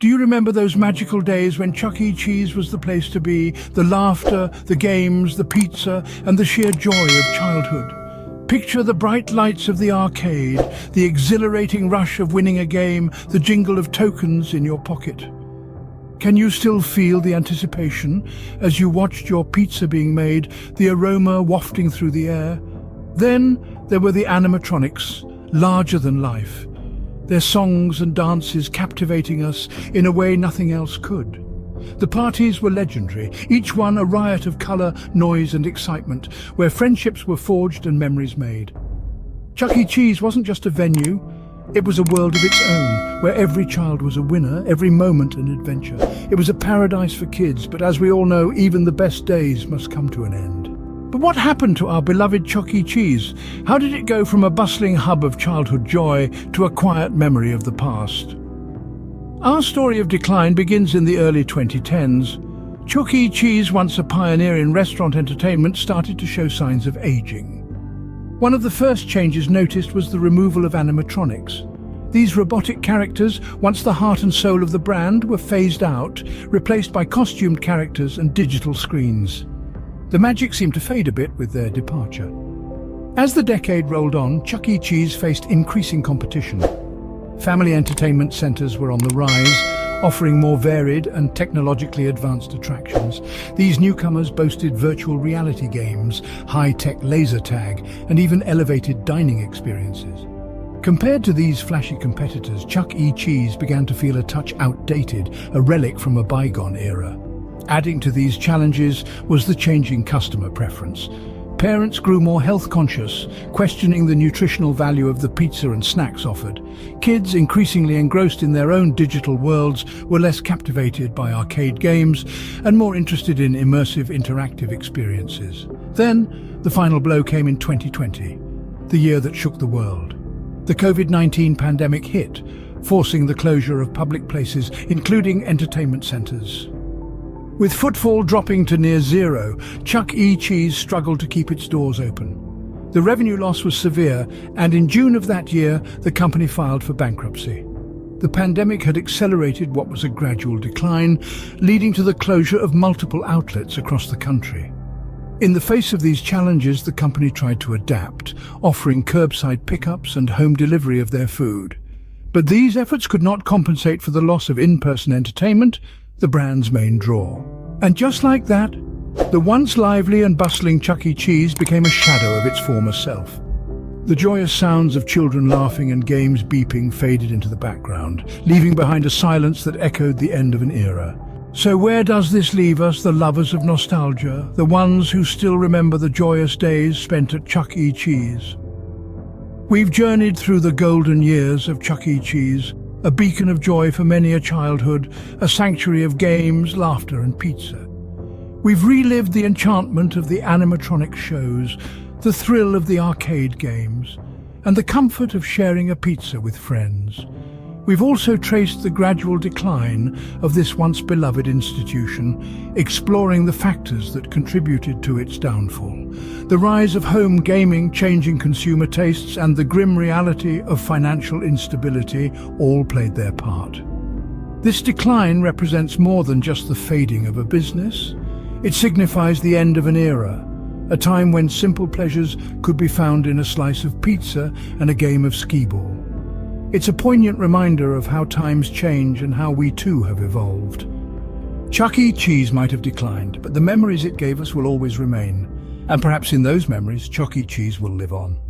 Do you remember those magical days when Chuck E. Cheese was the place to be? The laughter, the games, the pizza, and the sheer joy of childhood. Picture the bright lights of the arcade, the exhilarating rush of winning a game, the jingle of tokens in your pocket. Can you still feel the anticipation as you watched your pizza being made, the aroma wafting through the air? Then there were the animatronics, larger than life. Their songs and dances captivating us in a way nothing else could. The parties were legendary, each one a riot of colour, noise and excitement, where friendships were forged and memories made. Chuck E. Cheese wasn't just a venue, it was a world of its own, where every child was a winner, every moment an adventure. It was a paradise for kids, but as we all know, even the best days must come to an end. But what happened to our beloved Chuck E. Cheese? How did it go from a bustling hub of childhood joy to a quiet memory of the past? Our story of decline begins in the early 2010s. Chuck E. Cheese, once a pioneer in restaurant entertainment, started to show signs of aging. One of the first changes noticed was the removal of animatronics. These robotic characters, once the heart and soul of the brand, were phased out, replaced by costumed characters and digital screens. The magic seemed to fade a bit with their departure. As the decade rolled on, Chuck E. Cheese faced increasing competition. Family entertainment centers were on the rise, offering more varied and technologically advanced attractions. These newcomers boasted virtual reality games, high-tech laser tag, and even elevated dining experiences. Compared to these flashy competitors, Chuck E. Cheese began to feel a touch outdated, a relic from a bygone era. Adding to these challenges was the changing customer preference. Parents grew more health-conscious, questioning the nutritional value of the pizza and snacks offered. Kids, increasingly engrossed in their own digital worlds, were less captivated by arcade games and more interested in immersive, interactive experiences. Then, the final blow came in 2020, the year that shook the world. The COVID-19 pandemic hit, forcing the closure of public places, including entertainment centers. With footfall dropping to near zero, Chuck E. Cheese struggled to keep its doors open. The revenue loss was severe, and in June of that year, the company filed for bankruptcy. The pandemic had accelerated what was a gradual decline, leading to the closure of multiple outlets across the country. In the face of these challenges, the company tried to adapt, offering curbside pickups and home delivery of their food. But these efforts could not compensate for the loss of in-person entertainment, the brand's main draw. And just like that, the once lively and bustling Chuck E. Cheese became a shadow of its former self. The joyous sounds of children laughing and games beeping faded into the background, leaving behind a silence that echoed the end of an era. So where does this leave us, the lovers of nostalgia, the ones who still remember the joyous days spent at Chuck E. Cheese? We've journeyed through the golden years of Chuck E. Cheese, a beacon of joy for many a childhood, a sanctuary of games, laughter and pizza. We've relived the enchantment of the animatronic shows, the thrill of the arcade games, and the comfort of sharing a pizza with friends. We've also traced the gradual decline of this once beloved institution, exploring the factors that contributed to its downfall. The rise of home gaming, changing consumer tastes, and the grim reality of financial instability all played their part. This decline represents more than just the fading of a business. It signifies the end of an era, a time when simple pleasures could be found in a slice of pizza and a game of skee-ball. It's a poignant reminder of how times change and how we too have evolved. Chuck E. Cheese might have declined, but the memories it gave us will always remain. And perhaps in those memories, Chuck E. Cheese will live on.